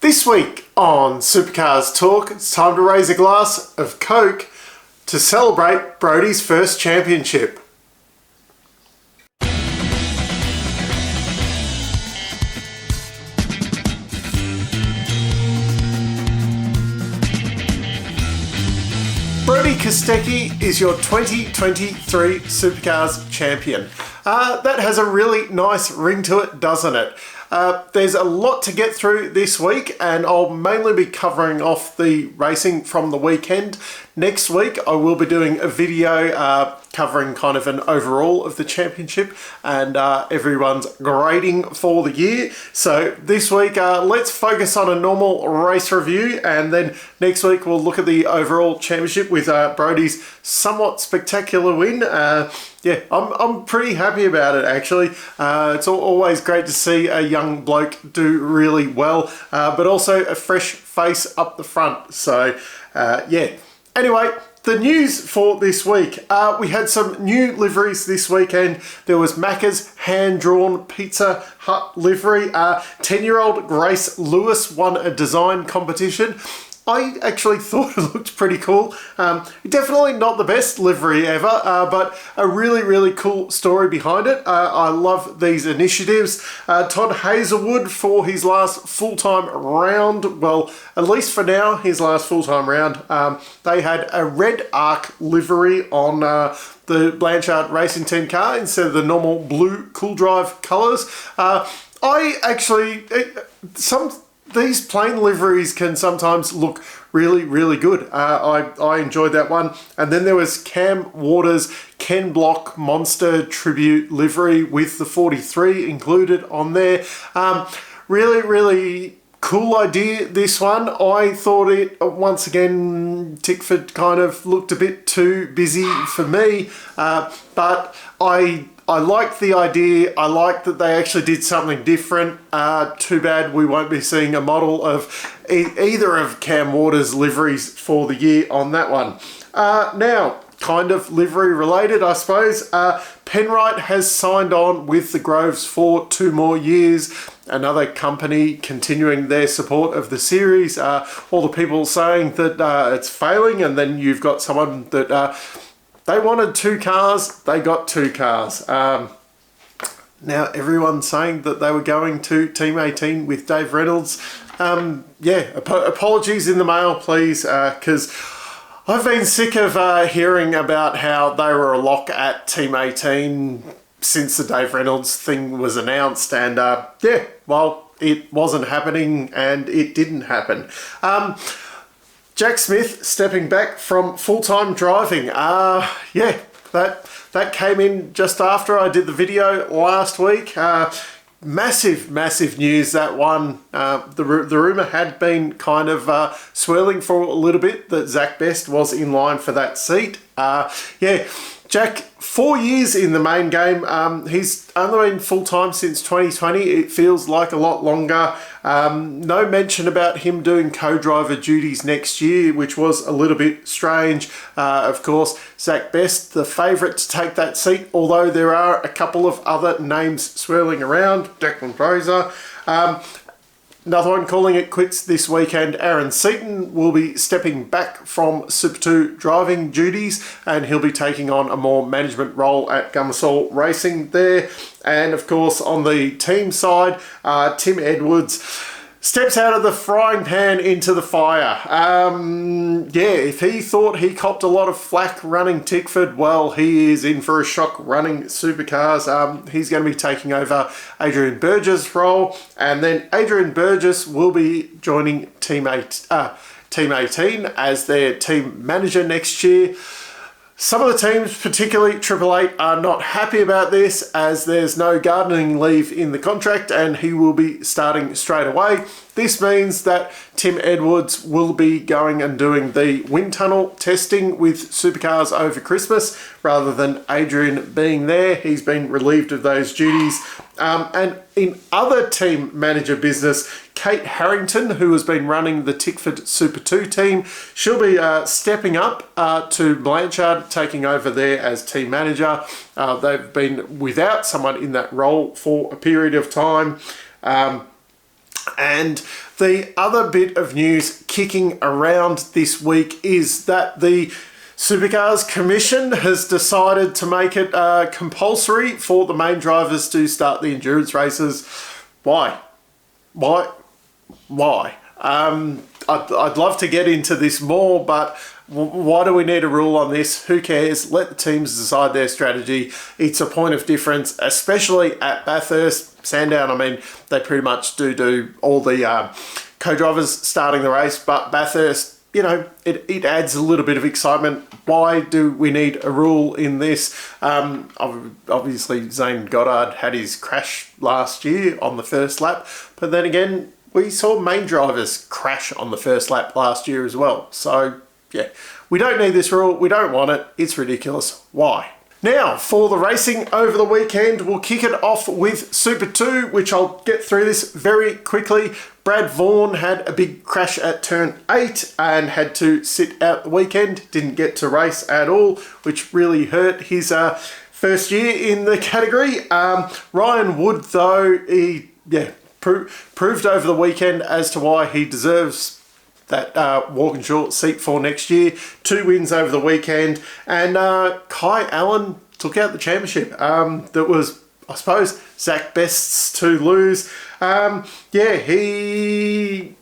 This week on Supercars Talk, it's time to raise a glass of Coke to celebrate Brodie's first championship. Brodie Kostecki is your 2023 Supercars champion. That has a really nice ring to it, doesn't it? There's a lot to get through this week, and I'll mainly be covering off the racing from the weekend. Next week I will be doing a video covering kind of an overall of the championship and everyone's grading for the year. So this week let's focus on a normal race review, and then next week we'll look at the overall championship with Brodie's somewhat spectacular win. Yeah, I'm pretty happy about it actually. It's always great to see a young bloke do really well, but also a fresh face up the front. So yeah. Anyway, the news for this week. We had some new liveries this weekend. There was Macca's hand-drawn Pizza Hut livery. 10-year-old Grace Lewis won a design competition. I actually thought it looked pretty cool. Definitely not the best livery ever, but a really, really cool story behind it. I love these initiatives. Todd Hazelwood, for his last full-time round, well, at least for now, his last full-time round, they had a red arc livery on the Blanchard Racing Team car instead of the normal blue Cool Drive colours. These plain liveries can sometimes look really, really good. I enjoyed that one. And then there was Cam Waters' Ken Block Monster Tribute livery with the 43 included on there. Really, really cool idea, this one. I thought it, once again, Tickford kind of looked a bit too busy for me, but I liked the idea. I liked that they actually did something different. Too bad we won't be seeing a model of either of Cam Waters' liveries for the year on that one. Now, kind of livery related, I suppose. Penrite has signed on with the Groves for 2 more years. Another company continuing their support of the series. All the people saying that it's failing, and then you've got someone that they wanted 2 cars, they got 2 cars. Now everyone's saying that they were going to Team 18 with Dave Reynolds. Yeah, apologies in the mail, please, because I've been sick of hearing about how they were a lock at Team 18 since the Dave Reynolds thing was announced, and yeah, well, it wasn't happening and it didn't happen. Jack Smith stepping back from full-time driving. Yeah, that came in just after I did the video last week. Massive news, that one. The rumour had been kind of swirling for a little bit that Zach Best was in line for that seat. Yeah, Jack, 4 years in the main game. He's only been full-time since 2020. It feels like a lot longer. No mention about him doing co-driver duties next year, which was a little bit strange. Of course, Zach Best, the favourite to take that seat, although there are a couple of other names swirling around. Declan Fraser. Another one calling it quits this weekend. Aaron Seaton will be stepping back from Super 2 driving duties, and he'll be taking on a more management role at Gummersall Racing there. And of course, on the team side, Tim Edwards steps out of the frying pan into the fire. Yeah, if he thought he copped a lot of flack running Tickford, well, he is in for a shock running Supercars. He's going to be taking over Adrian Burgess' role, and then Adrian Burgess will be joining Team 18 as their team manager next year. Some of the teams, particularly Triple Eight, are not happy about this, as there's no gardening leave in the contract and he will be starting straight away. This means that Tim Edwards will be going and doing the wind tunnel testing with Supercars over Christmas rather than Adrian being there. He's been relieved of those duties. And in other team manager business, Kate Harrington, who has been running the Tickford Super 2 team, she'll be stepping up to Blanchard, taking over there as team manager. They've been without someone in that role for a period of time. And the other bit of news kicking around this week is that the Supercars Commission has decided to make it compulsory for the main drivers to start the endurance races. Why? I'd love to get into this more, but why do we need a rule on this? Who cares? Let the teams decide their strategy. It's a point of difference, especially at Bathurst. Sandown, I mean, they pretty much do all the co-drivers starting the race, but Bathurst, you know, it adds a little bit of excitement. Why do we need a rule in this? Obviously, Zane Goddard had his crash last year on the first lap, but then again, we saw main drivers crash on the first lap last year as well. So, yeah, we don't need this rule. We don't want it. It's ridiculous. Why? Now, for the racing over the weekend, we'll kick it off with Super 2, which I'll get through this very quickly. Brad Vaughan had a big crash at turn 8 and had to sit out the weekend. Didn't get to race at all, which really hurt his first year in the category. Ryan Wood, though, he proved over the weekend as to why he deserves that Walkinshaw seat for next year. 2 wins over the weekend, and Kai Allen took out the championship. That was, I suppose, Zach Best's to lose. He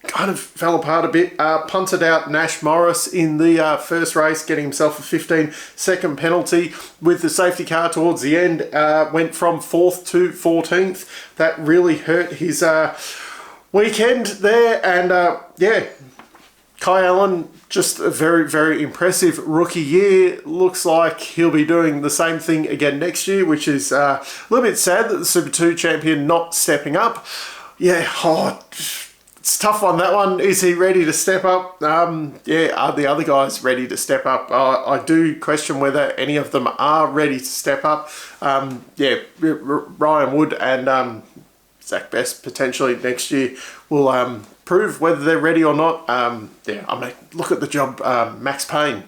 kind of fell apart a bit. Punted out Nash Morris in the first race, getting himself a 15-second penalty with the safety car towards the end. Went from 4th to 14th. That really hurt his weekend there, and Kai Allen, just a very, very impressive rookie year. Looks like he'll be doing the same thing again next year, which is a little bit sad that the Super 2 champion not stepping up. It's a tough one, that one. Is he ready to step up? Are the other guys ready to step up? I do question whether any of them are ready to step up. Ryan Wood and Zach Best potentially next year will prove whether they're ready or not. Look at the job Max Payne,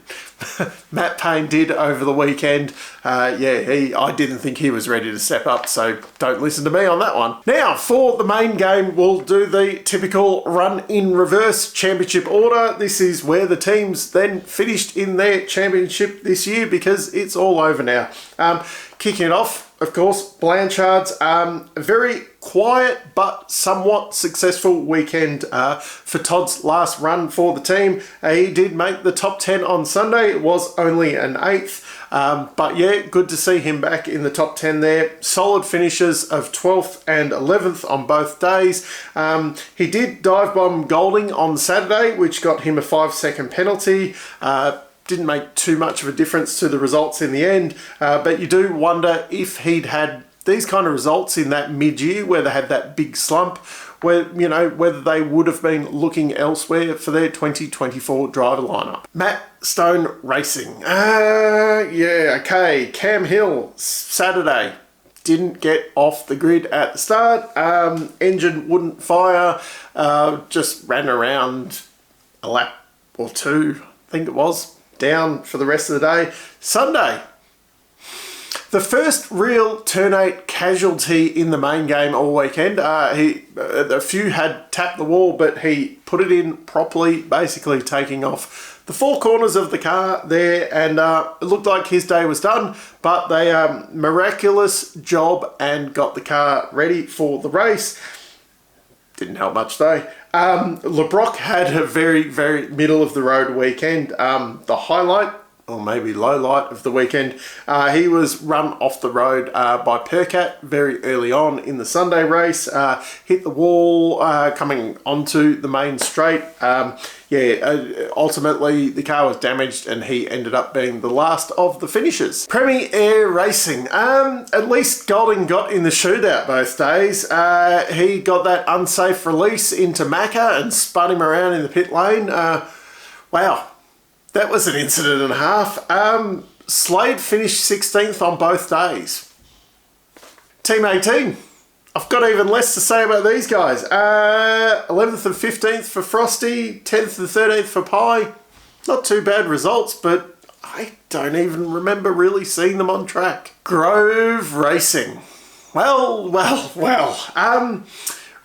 Matt Payne did over the weekend. I didn't think he was ready to step up, so don't listen to me on that one. Now, for the main game, we'll do the typical run in reverse championship order. This is where the teams then finished in their championship this year, because it's all over now. Kicking it off, of course, Blanchard's a very quiet but somewhat successful weekend for Todd's last run for the team. He did make the top 10 on Sunday. It was only an 8th. Good to see him back in the top 10 there. Solid finishes of 12th and 11th on both days. He did dive bomb Golding on Saturday, which got him a 5-second penalty. Didn't make too much of a difference to the results in the end, but you do wonder if he'd had these kind of results in that mid-year where they had that big slump, whether they would have been looking elsewhere for their 2024 driver lineup. Matt Stone Racing. Cam Hill, Saturday. Didn't get off the grid at the start. Engine wouldn't fire. Just ran around a lap or two, I think it was, down for the rest of the day. Sunday, the first real turn 8 casualty in the main game all weekend. A few had tapped the wall, but he put it in properly, basically taking off the 4 corners of the car there, and it looked like his day was done, but they miraculous job and got the car ready for the race. Didn't help much though. LeBrock had a very, very middle of the road weekend. The highlight, or maybe low light of the weekend, he was run off the road by Percat very early on in the Sunday race. Hit the wall coming onto the main straight. Ultimately the car was damaged and he ended up being the last of the finishers. Premier Air Racing. At least Golding got in the shootout both days. He got that unsafe release into Macca and spun him around in the pit lane. Wow. That was an incident and a half. Slade finished 16th on both days. Team 18. I've got even less to say about these guys. 11th and 15th for Frosty, 10th and 13th for Pie. Not too bad results, but I don't even remember really seeing them on track. Grove Racing. Well.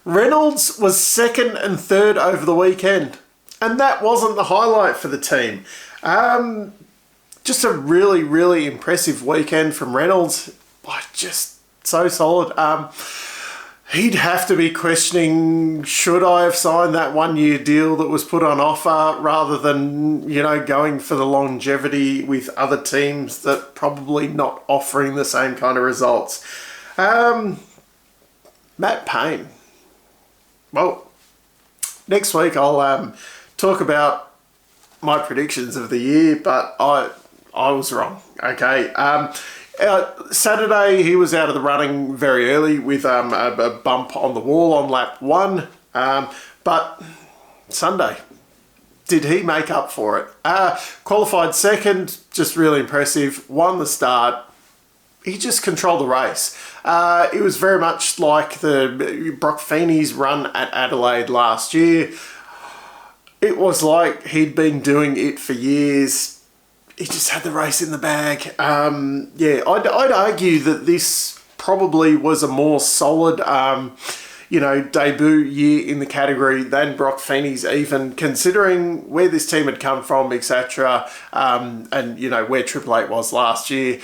Reynolds was second and third over the weekend, and that wasn't the highlight for the team. Just a really, really impressive weekend from Reynolds. Just so solid. He'd have to be questioning, should I have signed that 1-year deal that was put on offer rather than, going for the longevity with other teams that probably not offering the same kind of results. Matt Payne. Well, next week I'll talk about my predictions of the year, but I was wrong. Okay. Saturday, he was out of the running very early with a bump on the wall on lap 1. But Sunday, did he make up for it? Qualified second, just really impressive. Won the start. He just controlled the race. It was very much like the Brock Feeney's run at Adelaide last year. It was like he'd been doing it for years. He just had the race in the bag. I'd argue that this probably was a more solid, debut year in the category than Brock Feeney's, even considering where this team had come from, etc. And where Triple Eight was last year.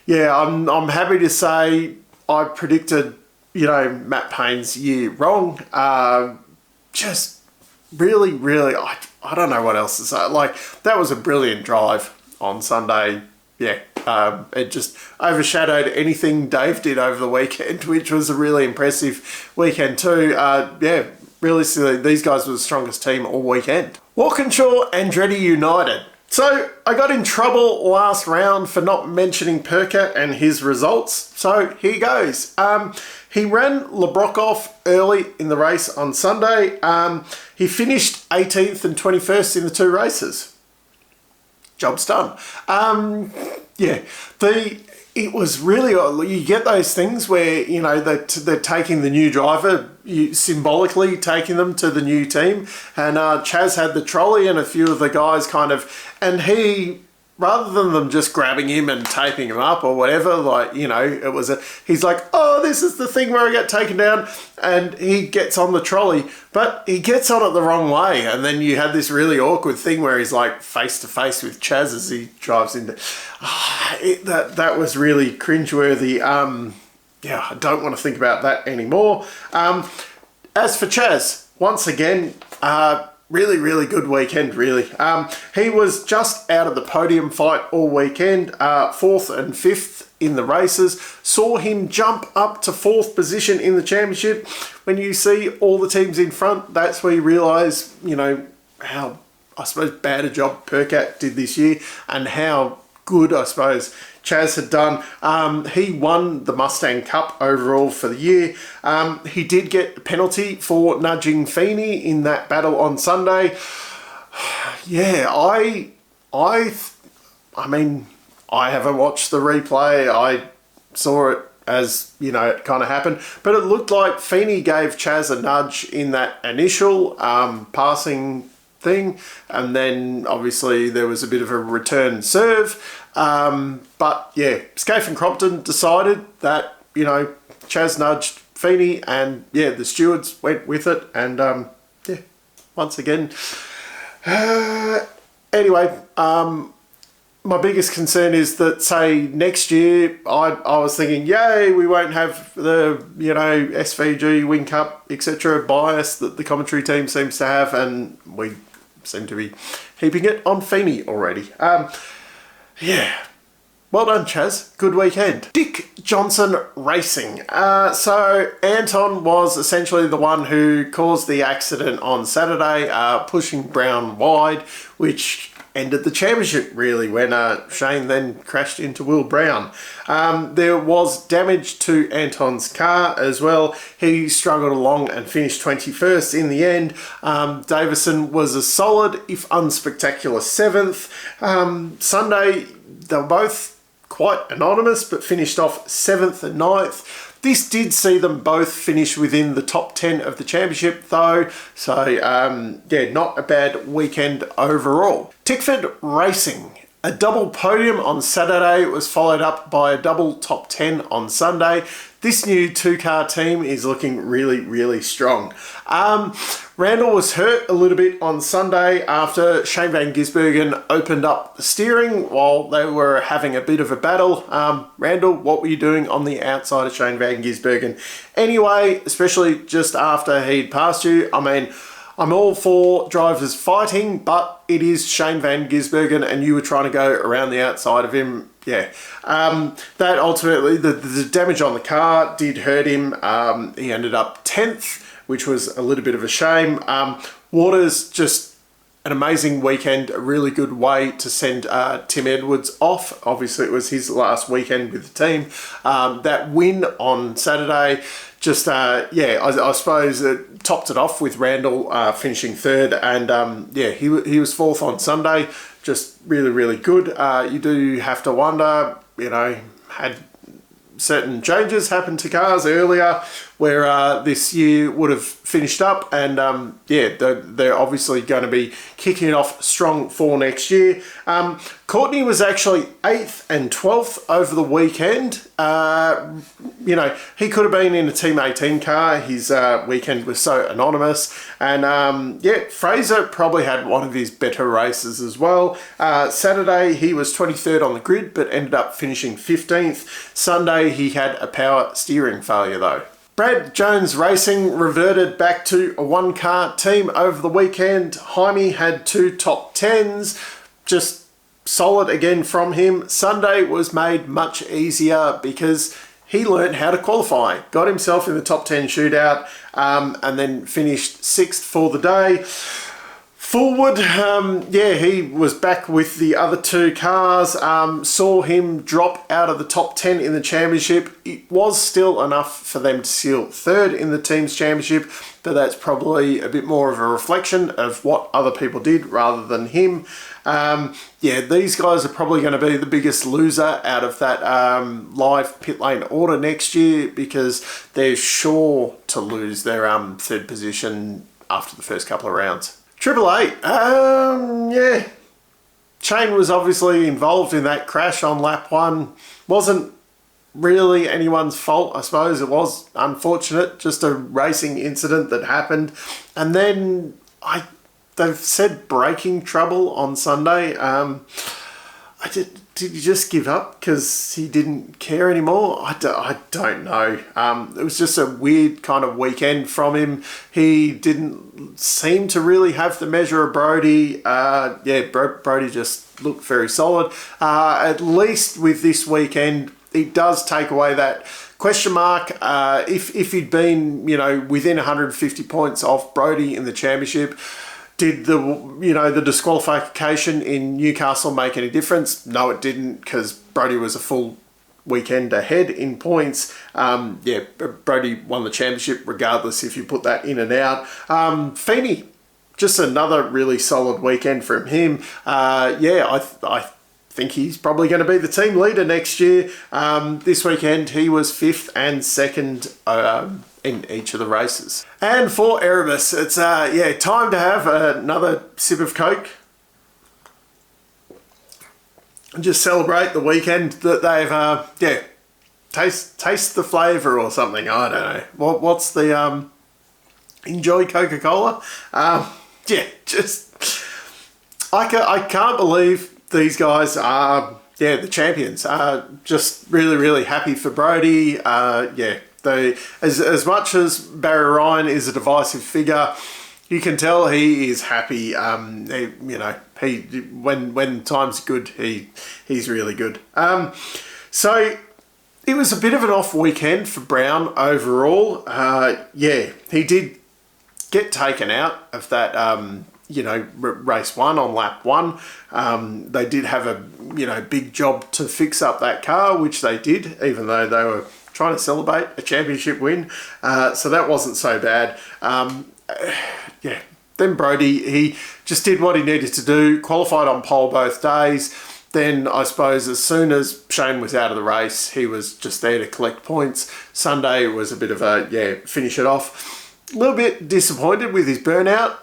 Yeah, I'm happy to say I predicted, Matt Payne's year wrong. Just really, really, I don't know what else to say. That was a brilliant drive on Sunday. Yeah, it just overshadowed anything Dave did over the weekend, which was a really impressive weekend too. Realistically, these guys were the strongest team all weekend. Walkinshaw Andretti United. So I got in trouble last round for not mentioning Perka and his results. So here goes. He ran Labrokov early in the race on Sunday. He finished 18th and 21st in the 2 races. Job's done. It was really, you get those things where, they're taking the new driver, symbolically taking them to the new team. And Chaz had the trolley and a few of the guys and he, rather than them just grabbing him and taping him up or whatever, he's like, oh, this is the thing where I get taken down. And he gets on the trolley, but he gets on it the wrong way. And then you had this really awkward thing where he's face to face with Chaz as he drives into. That was really cringeworthy. I don't want to think about that anymore. As for Chaz, once again, really, really good weekend, really. He was just out of the podium fight all weekend, 4th and 5th in the races. Saw him jump up to 4th position in the championship. When you see all the teams in front, that's where you realise, how, I suppose, bad a job Perkat did this year and how good, I suppose, Chaz had done. He won the Mustang Cup overall for the year. He did get a penalty for nudging Feeney in that battle on Sunday. Yeah, I haven't watched the replay. I saw it as, it kind of happened. But it looked like Feeney gave Chaz a nudge in that initial passing thing. And then, obviously, there was a bit of a return serve. But yeah, Scaife and Crompton decided that, Chaz nudged Feeney and the stewards went with it. And once again, anyway, my biggest concern is that, say, next year, I was thinking, yay, we won't have the, SVG, Wing Cup, etc. bias that the commentary team seems to have, and we seem to be heaping it on Feeney already. Well done, Chaz. Good weekend. Dick Johnson Racing. So Anton was essentially the one who caused the accident on Saturday, pushing Brown wide, which ended the championship, really, when Shane then crashed into Will Brown. There was damage to Anton's car as well. He struggled along and finished 21st in the end. Davison was a solid, if unspectacular, 7th. Sunday, they were both quite anonymous, but finished off 7th and 9th. This did see them both finish within the top 10 of the championship, though. So, not a bad weekend overall. Tickford Racing. A double podium on Saturday was followed up by a double top 10 on Sunday. this new two-car team is looking really, really strong. Randall was hurt a little bit on Sunday after Shane Van Gisbergen opened up the steering while they were having a bit of a battle. Randall, what were you doing on the outside of Shane Van Gisbergen? Anyway, especially just after he'd passed you, I mean, I'm all for drivers fighting, but it is Shane Van Gisbergen and you were trying to go around the outside of him. Yeah, that ultimately, the damage on the car did hurt him. He ended up 10th, which was a little bit of a shame. Waters, just an amazing weekend, a really good way to send Tim Edwards off. Obviously, it was his last weekend with the team. That win on Saturday, just, I suppose it topped it off with Randall finishing third. And, he was fourth on Sunday. Just really, really good. You do have to wonder, had certain changes happened to cars earlier where this year would have finished up, and they're obviously going to be kicking it off strong for next year. Courtney was actually 8th and 12th over the weekend. He could have been in a Team 18 car. His weekend was so anonymous. And Fraser probably had one of his better races as well. Saturday, he was 23rd on the grid, but ended up finishing 15th. Sunday, he had a power steering failure though. Brad Jones Racing reverted back to a one-car team over the weekend. Jaime had 2 top 10s, just solid again from him. Sunday was made much easier because he learned how to qualify. Got himself in the top 10 shootout and then finished 6th for the day. Forward, he was back with the other 2 cars, saw him drop out of the top 10 in the championship. It was still enough for them to seal 3rd in the team's championship, but that's probably a bit more of a reflection of what other people did rather than him. These guys are probably going to be the biggest loser out of that live pit lane order next year because they're sure to lose their 3rd position after the first couple of rounds. Triple Eight, Shane was obviously involved in that crash on lap 1. Wasn't really anyone's fault, I suppose. It was unfortunate, just a racing incident that happened. And then they've said braking trouble on Sunday. Did he just give up because he didn't care anymore? I don't know. It was just a weird kind of weekend from him. He didn't seem to really have the measure of Brodie. Brodie just looked very solid. At least with this weekend, it does take away that question mark. If he'd been, within 150 points off Brodie in the championship, did the disqualification in Newcastle make any difference? No, it didn't, because Brodie was a full weekend ahead in points. Brodie won the championship regardless if you put that in and out. Feeney, just another really solid weekend from him. I think he's probably going to be the team leader next year. This weekend he was 5th and 2nd in each of the races. And for Erebus, it's time to have another sip of Coke and just celebrate the weekend that they've taste the flavour or something. I don't know what's the enjoy Coca-Cola. I can't believe these guys are the champions. Just really, really happy for Brodie. They, as much as Barry Ryan is a divisive figure, you can tell he is happy. When time's good, he's really good. So it was a bit of an off weekend for Brown overall. He did get taken out of that race 1 on lap 1. They did have a big job to fix up that car, which they did, even though they were trying to celebrate a championship win. So that wasn't so bad. Then Brodie, he just did what he needed to do, qualified on pole both days. Then I suppose as soon as Shane was out of the race, he was just there to collect points. Sunday was a bit of a, finish it off. A little bit disappointed with his burnout,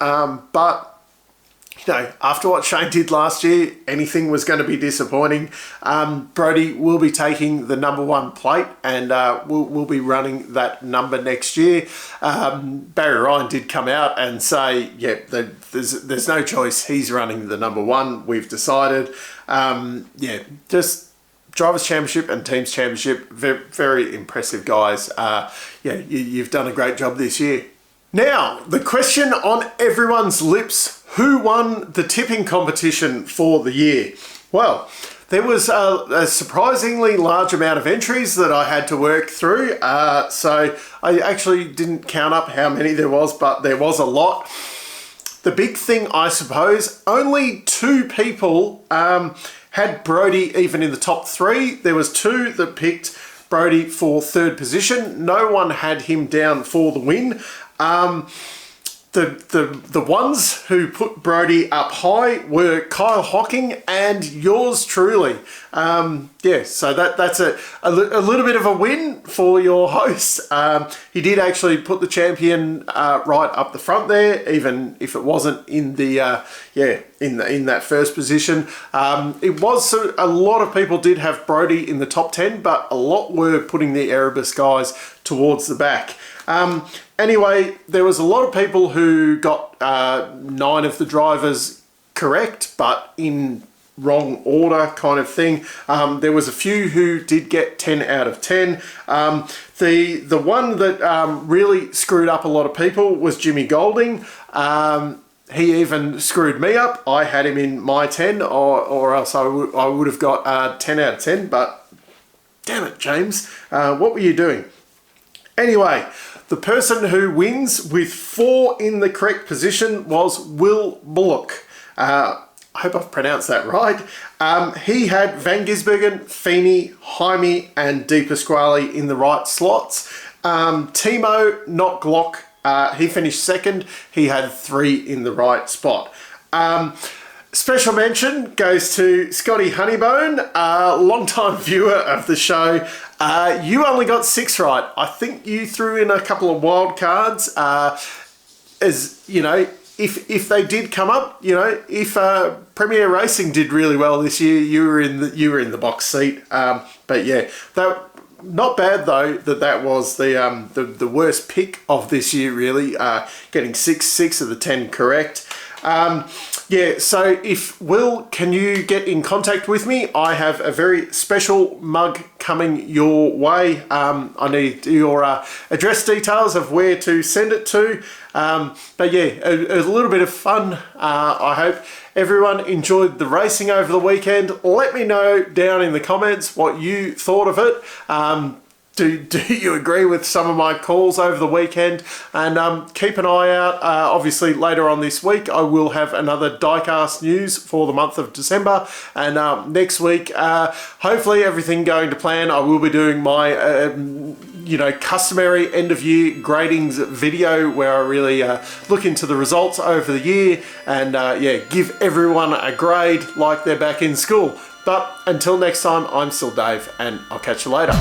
but after what Shane did last year, anything was going to be disappointing. Brodie will be taking the number 1 plate, and we'll be running that number next year. Barry Ryan did come out and say, yeah, there's no choice. He's running the number 1. We've decided. Yeah, just Drivers' Championship and Teams Championship, very, very impressive guys. Yeah, you've done a great job this year. Now, the question on everyone's lips, who won the tipping competition for the year? Well, there was a surprisingly large amount of entries that I had to work through. So I actually didn't count up how many there was, but there was a lot. The big thing, I suppose, only 2 people had Brodie even in the top 3. There was 2 that picked Brodie for 3rd position. No one had him down for the win. The ones who put Brodie up high were Kyle Hocking and yours truly. Yeah, so that's a little bit of a win for your host. He did actually put the champion right up the front there, even if it wasn't in the in that first position. It was a lot of people did have Brodie in the top 10, but a lot were putting the Erebus guys towards the back. Anyway, there was a lot of people who got 9 of the drivers correct, but in wrong order kind of thing. There was a few who did get 10 out of 10. The one that really screwed up a lot of people was Jimmy Golding. He even screwed me up. I had him in my 10, or else I would have got 10 out of 10, but damn it, James, what were you doing? Anyway, the person who wins with 4 in the correct position was Will Bullock. I hope I've pronounced that right. He had Van Gisbergen, Feeney, Jaime and Di Pasquale in the right slots. Timo, not Glock, he finished 2nd. He had 3 in the right spot. Special mention goes to Scotty Honeybone, long-time viewer of the show. You only got 6 right. I think you threw in a couple of wild cards. As you know, if they did come up, you know, if Premier Racing did really well this year, you were in the box seat. But yeah, not bad though that was the worst pick of this year really. Getting 6 of the 10 correct. Yeah, so Will, can you get in contact with me? I have a very special mug coming your way. I need your address details of where to send it to. But yeah, a little bit of fun. I hope everyone enjoyed the racing over the weekend. Let me know down in the comments what you thought of it. Do you agree with some of my calls over the weekend? And keep an eye out. Obviously, later on this week, I will have another diecast news for the month of December. And next week, hopefully everything going to plan. I will be doing my, customary end-of-year gradings video where I really look into the results over the year and, give everyone a grade like they're back in school. But until next time, I'm still Dave, and I'll catch you later.